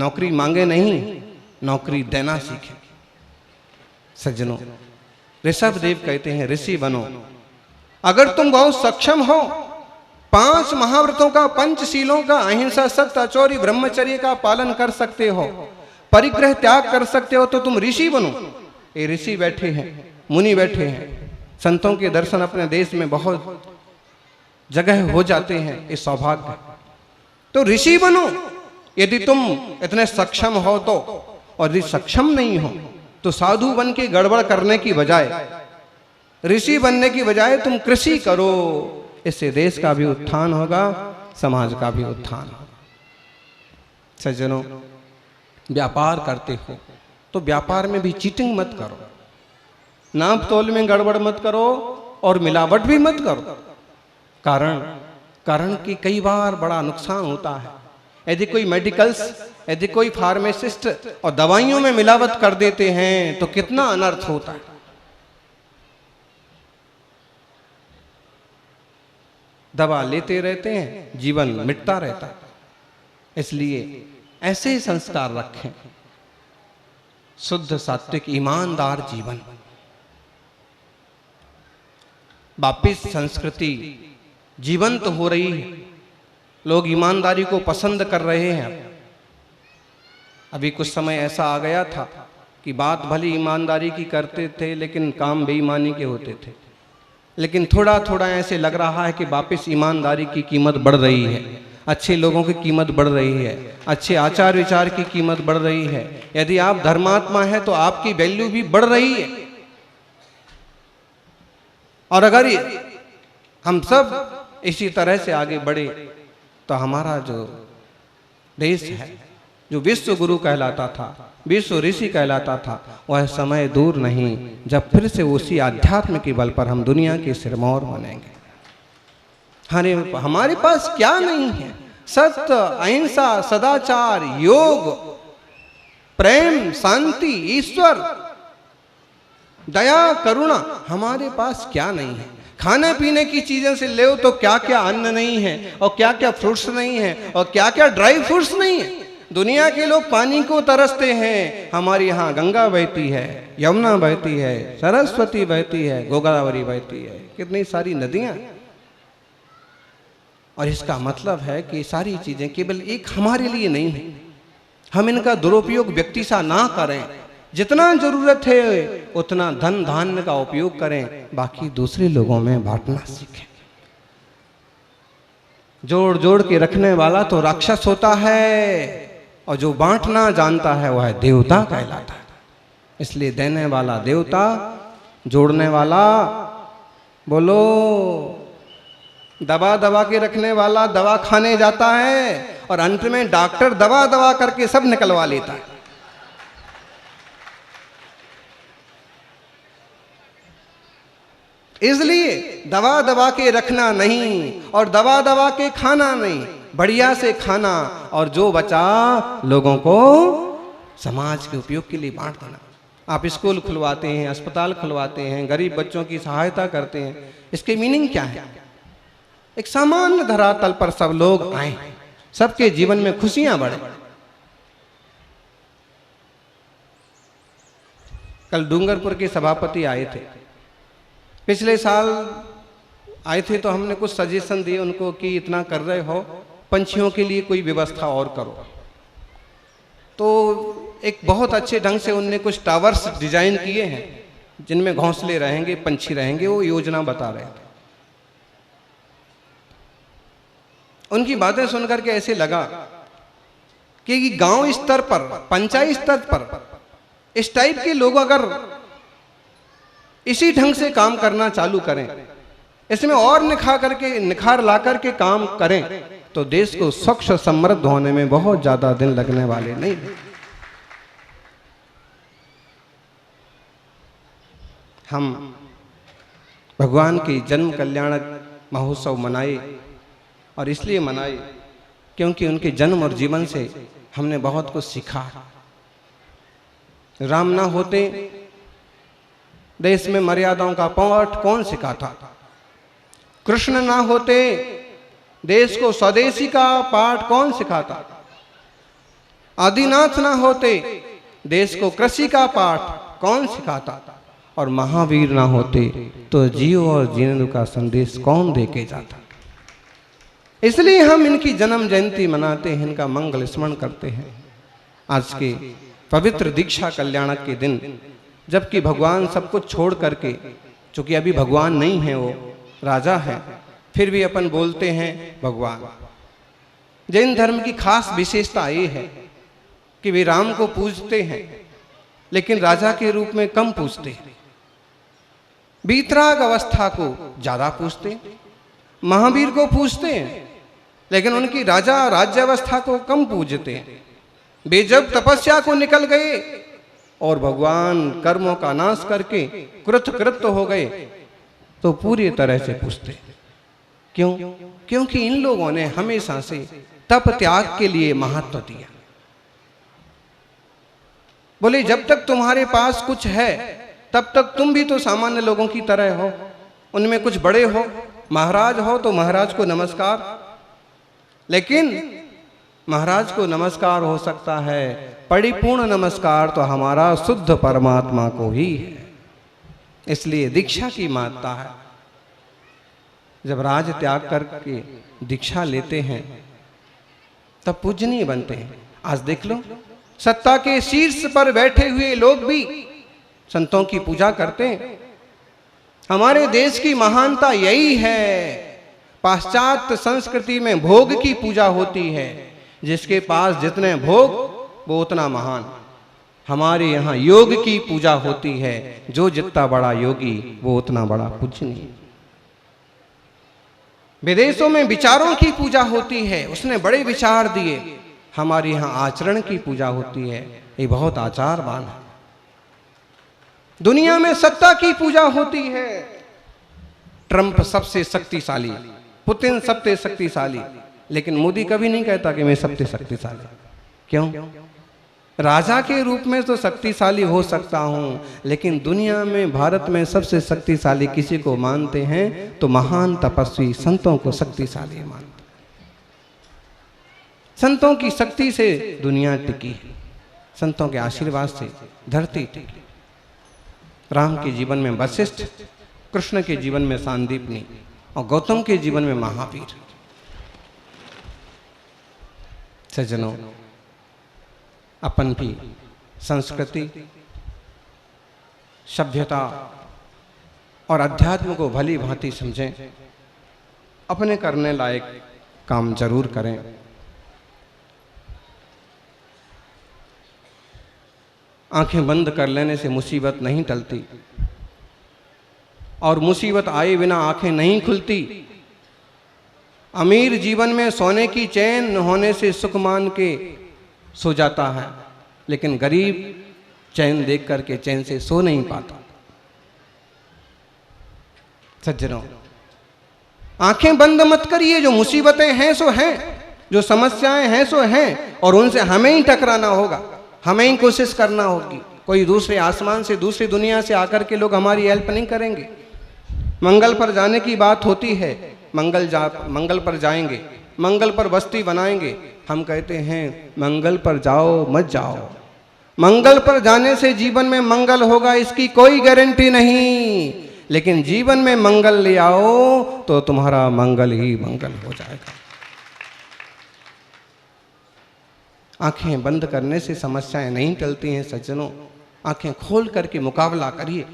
नौकरी मांगे नहीं, नौकरी देना सीखे। सज्जनों, ऋषभदेव कहते हैं ऋषि बनो। अगर तुम बहुत सक्षम हो, 5 महाव्रतों का, पंचशीलों का, अहिंसा, सत्य, अचौरी, ब्रह्मचर्य का पालन कर सकते हो, परिग्रह त्याग कर सकते हो, तो तुम ऋषि बनो। ये ऋषि बैठे हैं, मुनि बैठे हैं, संतों के दर्शन अपने देश में बहुत जगह हो जाते हैं, ये सौभाग्य। तो ऋषि बनो यदि तुम इतने सक्षम हो तो, और यदि सक्षम नहीं हो तो साधु बन के गड़बड़ करने की बजाय, ऋषि बनने की बजाय तुम कृषि करो। इससे देश का भी उत्थान होगा, समाज का भी उत्थान होगा। सज्जनों, व्यापार करते हो तो व्यापार में भी चीटिंग मत करो, नाप तोल में गड़बड़ मत करो और मिलावट भी मत करो। कारण कि कई बार बड़ा नुकसान होता है। यदि कोई मेडिकल्स, यदि कोई फार्मासिस्ट और दवाइयों में मिलावट कर देते हैं तो कितना अनर्थ होता है। दवा लेते रहते हैं, जीवन मिटता रहता है। इसलिए ऐसे संस्कार रखें, शुद्ध, सात्विक, ईमानदार जीवन। वापिस संस्कृति जीवंत हो रही है, लोग ईमानदारी को पसंद कर रहे हैं। अभी कुछ समय ऐसा आ गया था कि बात भली ईमानदारी की करते थे लेकिन काम बेईमानी के होते थे। लेकिन थोड़ा थोड़ा ऐसे लग रहा है कि वापस ईमानदारी की कीमत बढ़ रही है, अच्छे लोगों की कीमत बढ़ रही है, अच्छे आचार विचार की कीमत बढ़ रही है। यदि आप धर्मात्मा हैं तो आपकी वैल्यू भी बढ़ रही है। और अगर हम सब इसी तरह से आगे बढ़े तो हमारा जो देश है, जो विश्व गुरु कहलाता था, विश्व ऋषि कहलाता था, वह समय दूर नहीं जब फिर से उसी आध्यात्म के बल पर हम दुनिया के सिरमौर बनेंगे। हमारे पास क्या नहीं है? सत्य, अहिंसा, सदाचार, योग, प्रेम, शांति, ईश्वर, दया, करुणा, हमारे पास क्या नहीं है? खाने पीने की चीजें से ले तो क्या क्या अन्न नहीं है, और क्या क्या फ्रूट्स नहीं है, और क्या क्या ड्राई फ्रूट्स नहीं है। दुनिया के लोग पानी को तरसते हैं, हमारे यहाँ गंगा बहती है, यमुना बहती है, सरस्वती बहती है, गोदावरी बहती है, कितनी सारी नदियां। और इसका मतलब है कि सारी चीजें केवल एक हमारे लिए नहीं है। हम इनका दुरुपयोग व्यक्ति सा ना करें, जितना जरूरत है उतना धन धान्य का उपयोग करें, बाकी दूसरे लोगों में बांटना सीखें। जोड़ जोड़ के रखने वाला तो राक्षस होता है, और जो बांटना जानता है वह देवता कहलाता है। इसलिए देने वाला देवता, जोड़ने वाला, बोलो, दबा दबा के रखने वाला दवा खाने जाता है और अंत में डॉक्टर दवा दवा करके सब निकलवा लेता है। इसलिए दवा दबा के रखना नहीं और दवा दबा के खाना नहीं, बढ़िया से खाना, और जो बचा लोगों को समाज के उपयोग के लिए बांट देना। आप स्कूल खुलवाते हैं, अस्पताल खुलवाते हैं, गरीब बच्चों की सहायता करते हैं, इसके मीनिंग क्या है? एक सामान्य धरातल पर सब लोग आए, सबके जीवन में खुशियां बढ़े। कल डूंगरपुर के सभापति आए थे, पिछले साल आए थे, तो हमने कुछ सजेशन दिए उनको कि इतना कर रहे हो, पंछियों के लिए कोई व्यवस्था और करो। तो एक बहुत अच्छे ढंग से उनने कुछ टावर्स डिजाइन किए हैं जिनमें घोंसले रहेंगे, पंछी रहेंगे, वो योजना बता रहे थे। उनकी बातें सुनकर के ऐसे लगा कि गांव स्तर पर, पंचायत स्तर पर इस टाइप के लोग अगर इसी ढंग से काम करना चालू करें, इसमें और निखार ला करके काम करें, तो देश को स्वच्छ समृद्ध होने में बहुत ज्यादा दिन लगने वाले नहीं। हम भगवान की जन्म कल्याण महोत्सव मनाए, और इसलिए मनाए क्योंकि उनके जन्म और जीवन से हमने बहुत कुछ सीखा। राम ना होते देश में मर्यादाओं का पाठ कौन सिखाता? कृष्ण ना होते देश को स्वदेशी का पाठ कौन सिखाता? आदिनाथ ना होते देश को कृषि का पाठ कौन सिखाता, और महावीर ना होते तो जियो और जीने का संदेश कौन दे के जाता। इसलिए हम इनकी जन्म जयंती मनाते हैं, इनका मंगल स्मरण करते हैं। आज के पवित्र दीक्षा कल्याणक के दिन, जबकि भगवान सब कुछ छोड़ करके, चूंकि अभी भगवान नहीं है, वो राजा है, फिर भी अपन बोलते हैं भगवान। जैन धर्म की खास विशेषता ये है कि वे राम को पूजते हैं, लेकिन राजा के रूप में कम पूजते हैं। बीतराग अवस्था को ज्यादा पूजते हैं, महावीर को पूजते हैं, लेकिन उनकी राजा राज्य अवस्था को कम पूजते हैं। वे जब तपस्या को निकल गए और भगवान कर्मों का नाश करके कृतकृत्य हो गए, तो पूरी तरह से पूजते। क्यों? क्योंकि इन लोगों ने हमेशा से तप त्याग के लिए महत्व दिया। बोले जब तक तुम्हारे पास कुछ है तब तक तुम भी तो सामान्य लोगों की तरह हो, उनमें कुछ बड़े हो, महाराज हो तो महाराज को नमस्कार, लेकिन महाराज को नमस्कार हो सकता है, परिपूर्ण नमस्कार तो हमारा शुद्ध परमात्मा को ही है। इसलिए दीक्षा की महत्ता है। जब राज त्याग करके दीक्षा लेते हैं तब पूजनीय बनते हैं। आज देख लो, सत्ता के शीर्ष पर बैठे हुए लोग भी संतों की पूजा करते हैं। हमारे देश की महानता यही है। पाश्चात्य संस्कृति में भोग की पूजा होती है, जिसके पास जितने भोग वो उतना महान। हमारे यहाँ योग की पूजा होती है, जो जितना बड़ा योगी वो उतना बड़ा पूजनीय। विदेशों में विचारों की पूजा होती है, उसने बड़े विचार दिए। हमारे यहाँ आचरण की पूजा होती है, ये बहुत आचारवान है। दुनिया में सत्ता की पूजा होती है। ट्रंप सबसे शक्तिशाली, पुतिन सबसे शक्तिशाली, लेकिन मोदी कभी नहीं कहता कि मैं सबसे शक्तिशाली। क्यों? राजा के रूप में तो शक्तिशाली हो सकता हूं, लेकिन दुनिया में भारत में सबसे शक्तिशाली किसी को मानते हैं तो महान तपस्वी संतों को शक्तिशाली मानते। संतों की शक्ति से दुनिया टिकी है, संतों के आशीर्वाद से धरती टिकी। राम के जीवन में वशिष्ठ, कृष्ण के जीवन में सांदीपनी और गौतम के जीवन में महावीर। सज्जनों, अपन भी संस्कृति, सभ्यता और अध्यात्म को भली भांति समझें, अपने करने लायक काम जरूर करें। आंखें बंद कर लेने से मुसीबत नहीं टलती, और मुसीबत आए बिना आंखें नहीं खुलती। अमीर जीवन में सोने की चैन न होने से सुख मान के सो जाता है, लेकिन गरीब चैन देख करके चैन से सो नहीं पाता। सज्जनों, आंखें बंद मत करिए। जो मुसीबतें हैं सो हैं, जो समस्याएं हैं सो हैं, और उनसे हमें ही टकराना होगा, हमें ही कोशिश करना होगी। कोई दूसरे आसमान से, दूसरी दुनिया से आकर के लोग हमारी हेल्प नहीं करेंगे। मंगल पर जाने की बात होती है, मंगल पर जाएंगे, मंगल पर बस्ती बनाएंगे। हम कहते हैं मंगल पर जाओ मत जाओ। मंगल पर जाने से जीवन में मंगल होगा इसकी कोई गारंटी नहीं, लेकिन जीवन में मंगल ले आओ तो तुम्हारा मंगल ही मंगल हो जाएगा। आंखें बंद करने से समस्याएं नहीं टलती हैं सज्जनों, आंखें खोल करके मुकाबला करिए।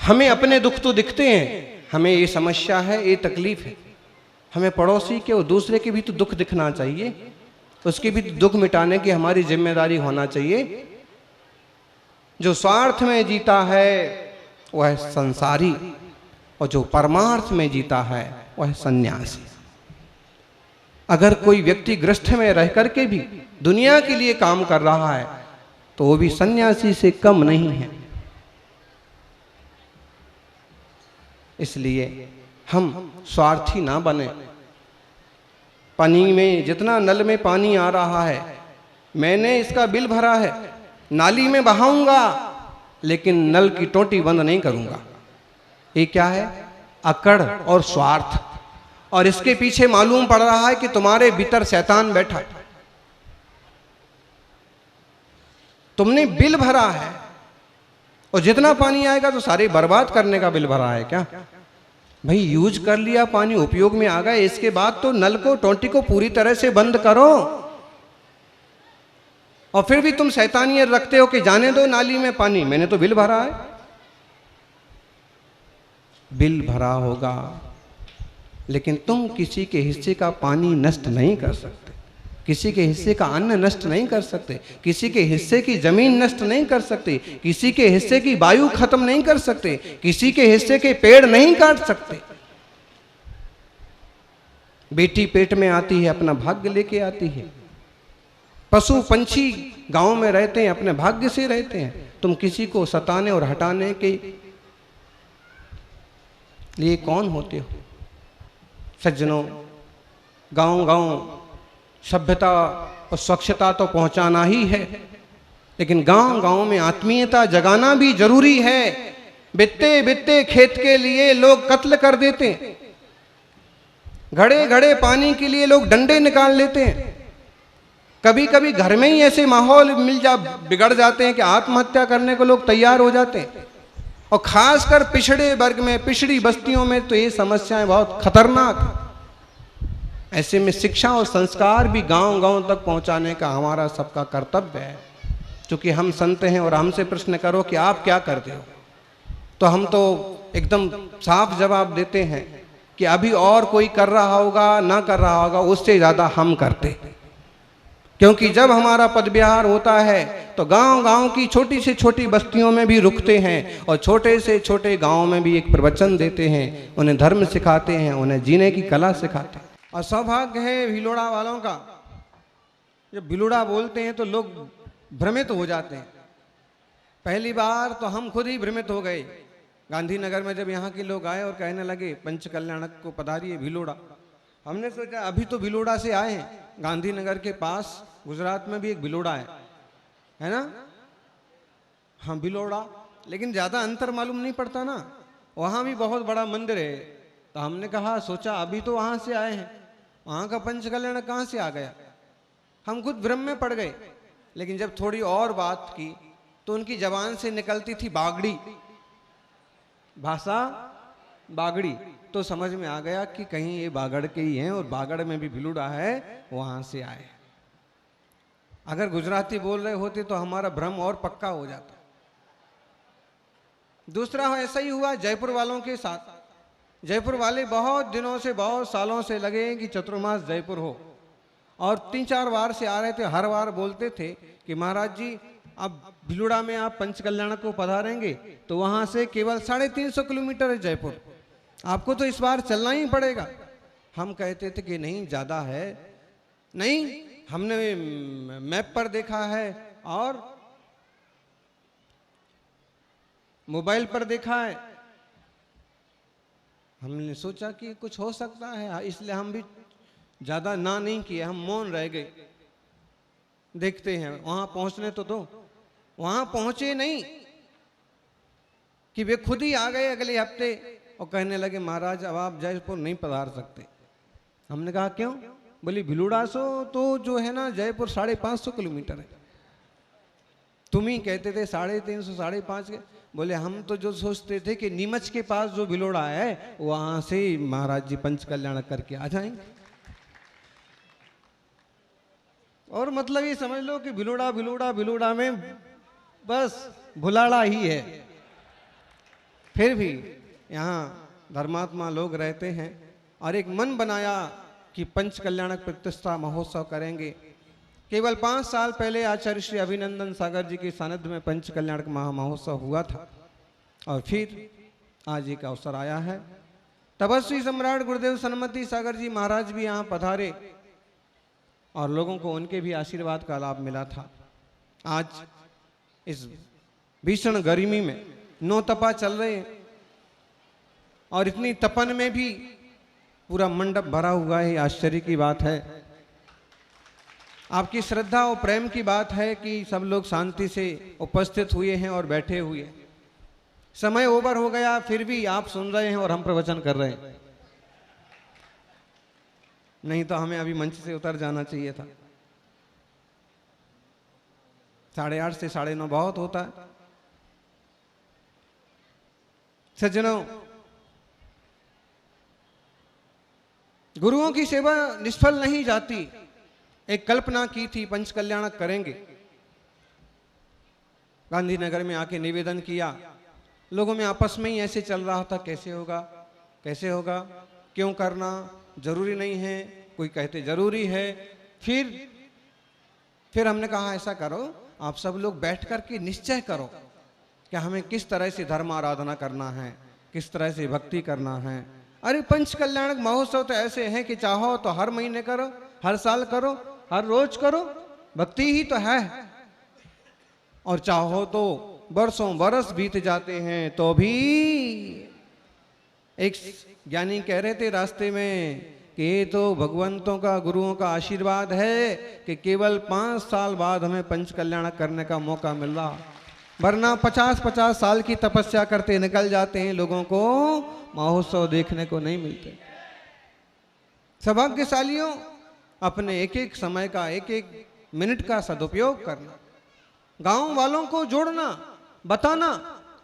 हमें अपने दुख तो दिखते हैं, हमें ये समस्या है, ये तकलीफ है, हमें पड़ोसी के और दूसरे के भी तो दुख दिखना चाहिए, उसके भी दुख मिटाने की हमारी जिम्मेदारी होना चाहिए। जो स्वार्थ में जीता है वह संसारी, और जो परमार्थ में जीता है वह सन्यासी। अगर कोई व्यक्ति गृहस्थ में रह करके भी दुनिया के लिए काम कर रहा है तो वो भी सन्यासी से कम नहीं है। इसलिए हम स्वार्थी ना बने। पानी में जितना नल में पानी आ रहा है, मैंने इसका बिल भरा है, नाली में बहाऊंगा, लेकिन नल की टोटी बंद नहीं करूंगा। ये क्या है? अकड़ और स्वार्थ। और इसके पीछे मालूम पड़ रहा है कि तुम्हारे भीतर शैतान बैठा, तुमने बिल भरा है और जितना पानी आएगा तो सारे बर्बाद करने का बिल भरा है क्या? भाई यूज कर लिया पानी, उपयोग में आ गया, इसके बाद तो नल को, टोंटी को पूरी तरह से बंद करो। और फिर भी तुम शैतानियत रखते हो कि जाने दो नाली में पानी, मैंने तो बिल भरा है। बिल भरा होगा लेकिन तुम किसी के हिस्से का पानी नष्ट नहीं कर सकते, किसी के हिस्से का अन्न नष्ट नहीं कर सकते, किसी के हिस्से की जमीन नष्ट नहीं कर सकते, किसी के हिस्से की वायु खत्म नहीं कर सकते, किसी के हिस्से के पेड़ नहीं काट सकते। बेटी पेट में आती है, अपना भाग्य लेके आती है। पशु पंछी गांव में रहते हैं, अपने भाग्य से रहते हैं। तुम किसी को सताने और हटाने के लिए कौन होते हो? सज्जनों, गांव गांव सभ्यता और स्वच्छता तो पहुंचाना ही है, लेकिन गांव गांव में आत्मीयता जगाना भी जरूरी है। बित्ते बित्ते खेत के लिए लोग कत्ल कर देते हैं, घड़े घड़े पानी के लिए लोग डंडे निकाल लेते हैं। कभी कभी घर में ही ऐसे माहौल बिगड़ जाते हैं कि आत्महत्या करने को लोग तैयार हो जाते हैं। और खासकर पिछड़े वर्ग में, पिछड़ी बस्तियों में तो ये समस्याएं बहुत खतरनाक है। ऐसे में शिक्षा और संस्कार भी गांव गांव तक पहुंचाने का हमारा सबका कर्तव्य है। क्योंकि हम संत हैं और हमसे प्रश्न करो कि आप क्या करते हो, तो हम तो एकदम साफ जवाब देते हैं कि अभी और कोई कर रहा होगा ना कर रहा होगा, उससे ज्यादा हम करते। क्योंकि जब हमारा पदविहार होता है तो गांव गांव की छोटी से छोटी बस्तियों में भी रुकते हैं और छोटे से छोटे गांव में भी एक प्रवचन देते हैं, उन्हें धर्म सिखाते हैं, उन्हें जीने की कला सिखाते हैं। और सौभाग्य है भिलोड़ा वालों का, जब भिलोड़ा बोलते हैं तो लोग भ्रमित हो जाते हैं। पहली बार तो हम खुद ही भ्रमित हो गए गांधीनगर में, जब यहाँ के लोग आए और कहने लगे पंच कल्याणक को पधारिए भिलोड़ा। हमने सोचा अभी तो भिलोड़ा से आए हैं, गांधीनगर के पास गुजरात में भी एक भिलोड़ा है ना? हाँ भिलोड़ा, लेकिन ज्यादा अंतर मालूम नहीं पड़ता ना, वहां भी बहुत बड़ा मंदिर है। तो हमने कहा, सोचा अभी तो वहां से आए हैं, वहां का पंच कल्याण कहां से आ गया? हम खुद भ्रम में पड़ गए। लेकिन जब थोड़ी और बात की तो उनकी जबान से निकलती थी बागड़ी भाषा, बागड़ी, तो समझ में आ गया कि कहीं ये बागड़ के ही हैं और बागड़ में भी भिलोड़ा है, वहां से आए। अगर गुजराती बोल रहे होते तो हमारा भ्रम और पक्का हो जाता। दूसरा ऐसा ही हुआ जयपुर वालों के साथ। जयपुर वाले बहुत दिनों से, बहुत सालों से लगे कि चतुर्मास जयपुर हो, और 3-4 बार से आ रहे थे। हर बार बोलते थे कि महाराज जी अब भिलोड़ा में आप पंच कल्याण को पधारेंगे तो वहां से केवल 350 किलोमीटर है जयपुर, आपको तो इस बार चलना ही पड़ेगा। हम कहते थे कि नहीं ज्यादा है, नहीं हमने मैप पर देखा है और मोबाइल पर देखा है। हमने सोचा कि कुछ हो सकता है, इसलिए हम भी ज्यादा ना नहीं किए, हम मौन रह गए। देखते हैं वहां पहुंचने तो दो। वहां पहुंचे नहीं कि वे खुद ही आ गए अगले हफ्ते और कहने लगे महाराज अब आप जयपुर नहीं पधार सकते। हमने कहा क्यों? बोली भिलोड़ा सो तो जो है ना जयपुर 550 किलोमीटर है, तुम ही कहते थे 350 550। बोले हम तो जो सोचते थे कि नीमच के पास जो भिलोड़ा है वहां से महाराज जी पंच कल्याण करके आ जाएंगे। और मतलब ये समझ लो कि भिलोड़ा भिलोड़ा भिलोड़ा में बस भुलाड़ा ही है। फिर भी यहाँ धर्मात्मा लोग रहते हैं और एक मन बनाया कि पंच कल्याणक प्रतिष्ठा महोत्सव करेंगे। केवल 5 साल पहले आचार्य श्री अभिनंदन सागर जी के सानिध्य में पंच कल्याणक महोत्सव हुआ था और फिर आज एक अवसर आया है। तपस्वी सम्राट गुरुदेव सन्मति सागर जी महाराज भी यहाँ पधारे और लोगों को उनके भी आशीर्वाद का लाभ मिला था। आज इस भीषण गर्मी में 9 तपा चल रहे हैं और इतनी तपन में भी पूरा मंडप भरा हुआ है, आश्चर्य की बात है। आपकी श्रद्धा और प्रेम की बात है कि सब लोग शांति से उपस्थित हुए हैं और बैठे हुए हैं। समय ओवर हो गया फिर भी आप सुन रहे हैं और हम प्रवचन कर रहे हैं। नहीं तो हमें अभी मंच से उतर जाना चाहिए था। 8:30 से 9:30 बहुत होता है। सज्जनों, गुरुओं की सेवा निष्फल नहीं जाती। एक कल्पना की थी, पंच कल्याणक करेंगे। गांधीनगर में आके निवेदन किया, लोगों में आपस में ही ऐसे चल रहा था, कैसे होगा कैसे होगा, क्यों करना, जरूरी नहीं है, कोई कहते जरूरी है। फिर हमने कहा ऐसा करो, आप सब लोग बैठ कर के निश्चय करो कि हमें किस तरह से धर्म आराधना करना है, किस तरह से भक्ति करना है। अरे पंच कल्याणक महोत्सव तो ऐसे हैं कि चाहो तो हर महीने करो, हर साल करो, हर रोज करो, भक्ति ही तो है। और चाहो तो बरसों बरस बीत जाते हैं तो भी। एक ज्ञानी कह रहे थे रास्ते में कि ये तो भगवंतों का, गुरुओं का आशीर्वाद है कि केवल 5 साल बाद हमें पंच कल्याण करने का मौका मिल रहा, वरना 50-50 साल की तपस्या करते निकल जाते हैं, लोगों को महोत्सव देखने को नहीं मिलते। सौभाग्यशालियों, अपने एक एक समय का, एक एक मिनट का सदुपयोग करना, गांव वालों को जोड़ना, बताना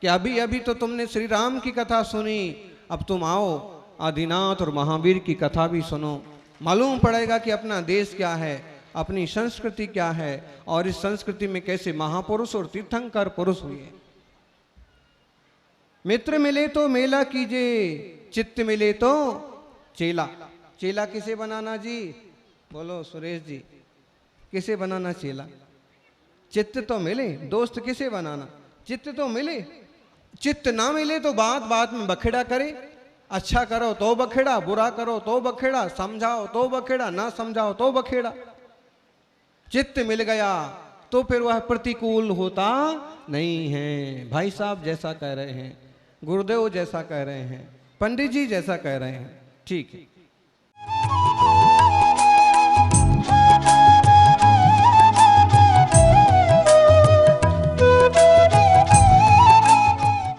कि अभी अभी तो तुमने श्री राम की कथा सुनी, अब तुम आओ आदिनाथ और महावीर की कथा भी सुनो। मालूम पड़ेगा कि अपना देश क्या है, अपनी संस्कृति क्या है, और इस संस्कृति में कैसे महापुरुष और तीर्थंकर पुरुष हुए। मित्र मिले तो मेला कीजिए, चित्त मिले तो चेला। चेला किसे बनाना जी? बोलो सुरेश जी, किसे बनाना चेला? चित्त तो मिले, दोस्त किसे बनाना? चित्त तो मिले। चित्त ना मिले तो बात बात में बखेड़ा करे। अच्छा करो तो बखेड़ा, बुरा करो तो बखेड़ा, समझाओ तो बखेड़ा, ना समझाओ तो बखेड़ा। चित्त मिल गया तो फिर वह प्रतिकूल होता नहीं है। भाई साहब जैसा कह रहे हैं, गुरुदेव जैसा कह रहे हैं, पंडित जी जैसा कह रहे हैं, ठीक है।